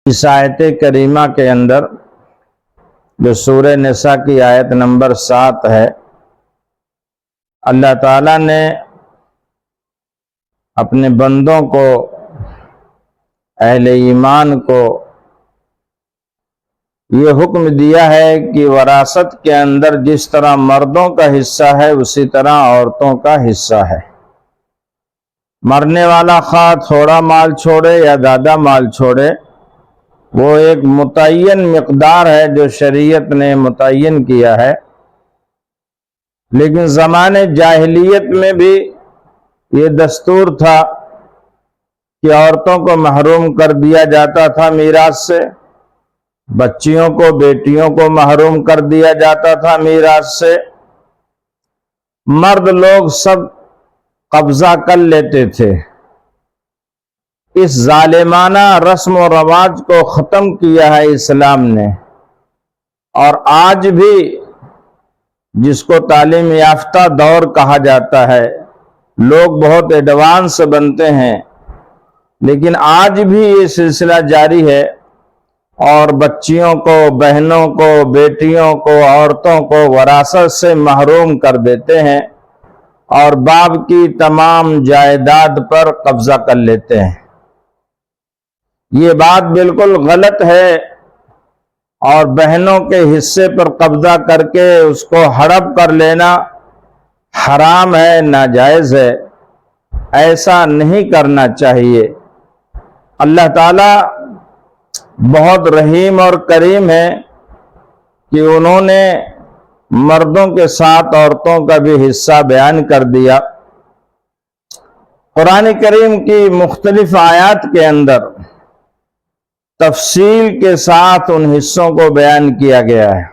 اس آیت کریمہ کے اندر جو سورہ نساء کی آیت نمبر 7 ہے، اللہ تعالیٰ نے اپنے بندوں کو، اہل ایمان کو یہ حکم دیا ہے کہ وراثت کے اندر جس طرح مردوں کا حصہ ہے اسی طرح عورتوں کا حصہ ہے۔ مرنے والا خواہ تھوڑا مال چھوڑے یا زیادہ مال چھوڑے، وہ ایک متعین مقدار ہے جو شریعت نے متعین کیا ہے۔ لیکن زمانے جاہلیت میں بھی یہ دستور تھا کہ عورتوں کو محروم کر دیا جاتا تھا میراث سے، بچیوں کو، بیٹیوں کو محروم کر دیا جاتا تھا میراث سے، مرد لوگ سب قبضہ کر لیتے تھے۔ اس ظالمانہ رسم و رواج کو ختم کیا ہے اسلام نے، اور آج بھی جس کو تعلیم یافتہ دور کہا جاتا ہے، لوگ بہت ایڈوانس بنتے ہیں، لیکن آج بھی یہ سلسلہ جاری ہے، اور بچیوں کو، بہنوں کو، بیٹیوں کو، عورتوں کو وراثت سے محروم کر دیتے ہیں اور باپ کی تمام جائیداد پر قبضہ کر لیتے ہیں۔ یہ بات بالکل غلط ہے، اور بہنوں کے حصے پر قبضہ کر کے اس کو ہڑپ کر لینا حرام ہے، ناجائز ہے، ایسا نہیں کرنا چاہیے۔ اللہ تعالیٰ بہت رحیم اور کریم ہے کہ انہوں نے مردوں کے ساتھ عورتوں کا بھی حصہ بیان کر دیا۔ قرآن کریم کی مختلف آیات کے اندر تفصیل کے ساتھ ان حصوں کو بیان کیا گیا ہے۔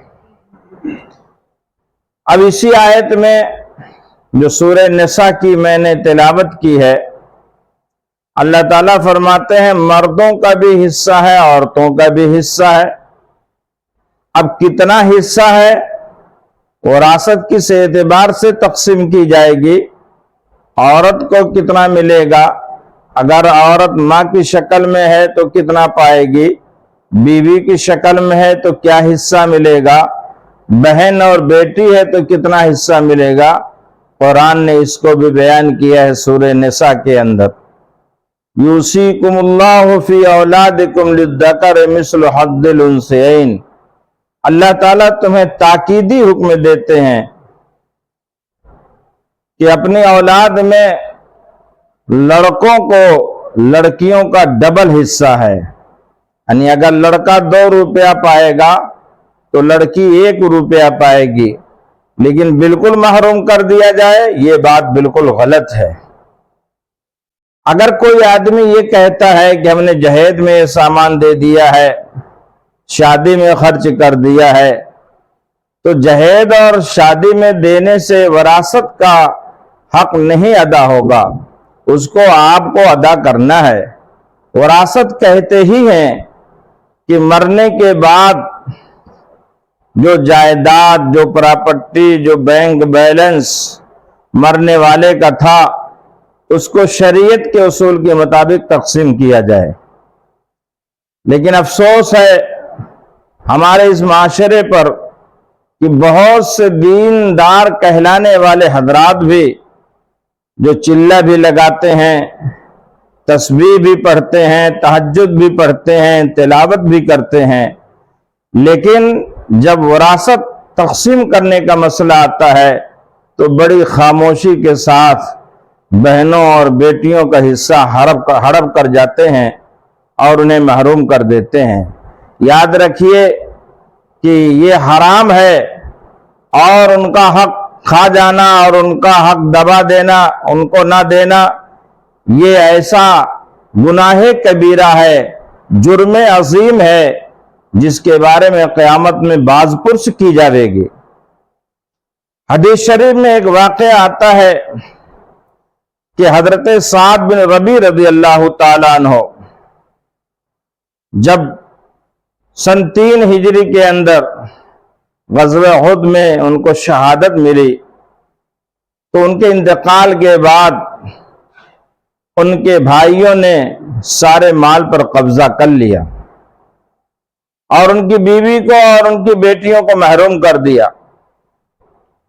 اب اسی آیت میں جو سورہ نساء کی میں نے تلاوت کی ہے، اللہ تعالیٰ فرماتے ہیں مردوں کا بھی حصہ ہے، عورتوں کا بھی حصہ ہے۔ اب کتنا حصہ ہے، وراثت کس اعتبار سے تقسیم کی جائے گی، عورت کو کتنا ملے گا، اگر عورت ماں کی شکل میں ہے تو کتنا پائے گی، بیوی کی شکل میں ہے تو کیا حصہ ملے گا، بہن اور بیٹی ہے تو کتنا حصہ ملے گا، قرآن نے اس کو بھی بیان کیا ہے سورہ نساء کے اندر۔ یوصیکم اللہ فی اولادکم للذکر مثل حظ الانثیین۔ اللہ تعالیٰ تمہیں تاکیدی حکم دیتے ہیں کہ اپنی اولاد میں لڑکوں کو لڑکیوں کا ڈبل حصہ ہے، یعنی اگر لڑکا 2 روپیہ پائے گا تو لڑکی 1 روپیہ پائے گی، لیکن بالکل محروم کر دیا جائے یہ بات بالکل غلط ہے۔ اگر کوئی آدمی یہ کہتا ہے کہ ہم نے جہیز میں یہ سامان دے دیا ہے، شادی میں خرچ کر دیا ہے، تو جہیز اور شادی میں دینے سے وراثت کا حق نہیں ادا ہوگا، اس کو آپ کو ادا کرنا ہے۔ وراثت کہتے ہی ہیں کہ مرنے کے بعد جو جائیداد، جو پراپرٹی، جو بینک بیلنس مرنے والے کا تھا، اس کو شریعت کے اصول کے مطابق تقسیم کیا جائے۔ لیکن افسوس ہے ہمارے اس معاشرے پر کہ بہت سے دیندار کہلانے والے حضرات بھی جو چلہ بھی لگاتے ہیں، تسبیح بھی پڑھتے ہیں، تہجد بھی پڑھتے ہیں، تلاوت بھی کرتے ہیں، لیکن جب وراثت تقسیم کرنے کا مسئلہ آتا ہے تو بڑی خاموشی کے ساتھ بہنوں اور بیٹیوں کا حصہ ہڑپ کر جاتے ہیں اور انہیں محروم کر دیتے ہیں۔ یاد رکھیے کہ یہ حرام ہے، اور ان کا حق کھا جانا اور ان کا حق دبا دینا، ان کو نہ دینا، یہ ایسا گناہ کبیرہ ہے، جرم عظیم ہے، جس کے بارے میں قیامت میں باز پرس کی جائے گی۔ حدیث شریف میں ایک واقعہ آتا ہے کہ حضرت سعد بن ربیع رضی اللہ تعالیٰ عنہ جب سن 3 ہجری کے اندر غزوہ احد میں ان کو شہادت ملی، تو ان کے انتقال کے بعد ان کے بھائیوں نے سارے مال پر قبضہ کر لیا، اور ان کی بیوی کو اور ان کی بیٹیوں کو محروم کر دیا۔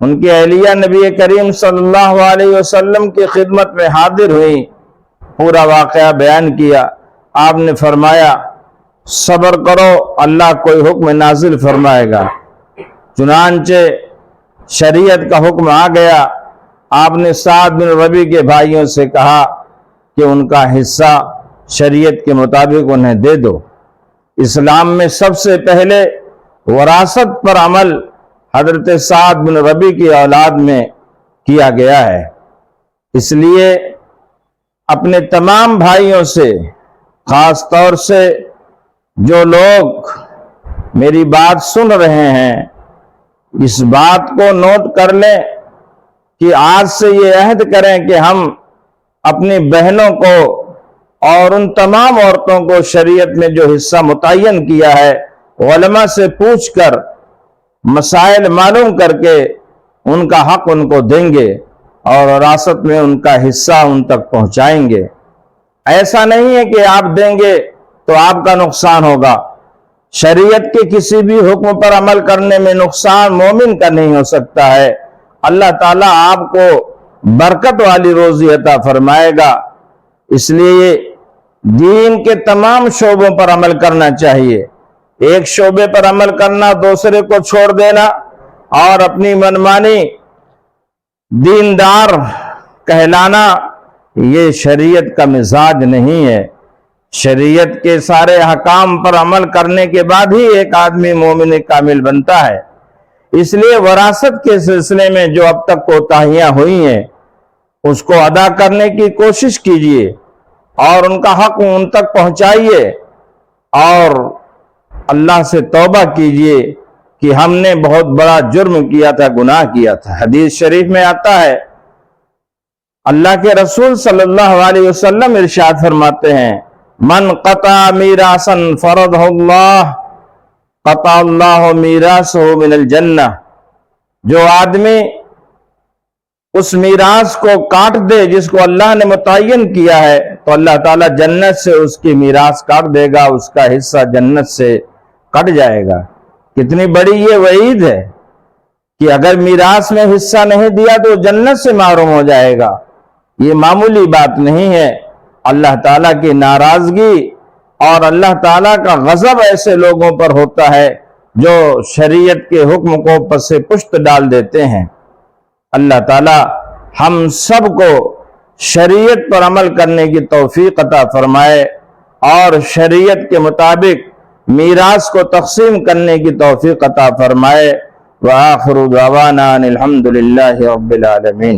ان کی اہلیہ نبی کریم صلی اللہ علیہ وسلم کی خدمت میں حاضر ہوئی، پورا واقعہ بیان کیا۔ آپ نے فرمایا صبر کرو، اللہ کوئی حکم نازل فرمائے گا۔ چنانچہ شریعت کا حکم آ گیا۔ آپ نے سعد بن ربیع کے بھائیوں سے کہا کہ ان کا حصہ شریعت کے مطابق انہیں دے دو۔ اسلام میں سب سے پہلے وراثت پر عمل حضرت سعد بن ربیع کی اولاد میں کیا گیا ہے۔ اس لیے اپنے تمام بھائیوں سے، خاص طور سے جو لوگ میری بات سن رہے ہیں، اس بات کو نوٹ کر لیں کہ آج سے یہ عہد کریں کہ ہم اپنی بہنوں کو اور ان تمام عورتوں کو شریعت میں جو حصہ متعین کیا ہے علماء سے پوچھ کر، مسائل معلوم کر کے ان کا حق ان کو دیں گے اور وراثت میں ان کا حصہ ان تک پہنچائیں گے۔ ایسا نہیں ہے کہ آپ دیں گے تو آپ کا نقصان ہوگا۔ شریعت کے کسی بھی حکم پر عمل کرنے میں نقصان مومن کا نہیں ہو سکتا ہے۔ اللہ تعالیٰ آپ کو برکت والی روزی عطا فرمائے گا۔ اس لیے دین کے تمام شعبوں پر عمل کرنا چاہیے۔ ایک شعبے پر عمل کرنا، دوسرے کو چھوڑ دینا اور اپنی منمانی دیندار کہلانا، یہ شریعت کا مزاج نہیں ہے۔ شریعت کے سارے احکام پر عمل کرنے کے بعد ہی ایک آدمی مومن کامل بنتا ہے۔ اس لیے وراثت کے سلسلے میں جو اب تک کوتاہیاں ہوئی ہیں اس کو ادا کرنے کی کوشش کیجیے اور ان کا حق ان تک پہنچائیے، اور اللہ سے توبہ کیجیے کہ ہم نے بہت بڑا جرم کیا تھا، گناہ کیا تھا۔ حدیث شریف میں آتا ہے، اللہ کے رسول صلی اللہ علیہ وسلم ارشاد فرماتے ہیں، من قطع میراثا فرضہ اللہ قطع اللہ میراثہ من الجنہ۔ جو آدمی اس میراث کو کاٹ دے جس کو اللہ نے متعین کیا ہے تو اللہ تعالیٰ جنت سے اس کی میراث کاٹ دے گا، اس کا حصہ جنت سے کٹ جائے گا۔ کتنی بڑی یہ وعید ہے کہ اگر میراث میں حصہ نہیں دیا تو جنت سے محروم ہو جائے گا۔ یہ معمولی بات نہیں ہے۔ اللہ تعالیٰ کی ناراضگی اور اللہ تعالیٰ کا غضب ایسے لوگوں پر ہوتا ہے جو شریعت کے حکم کو پس پشت ڈال دیتے ہیں۔ اللہ تعالیٰ ہم سب کو شریعت پر عمل کرنے کی توفیق عطا فرمائے اور شریعت کے مطابق میراث کو تقسیم کرنے کی توفیق عطا فرمائے۔ وآخر دعوانا ان الحمد للہ رب العالمین۔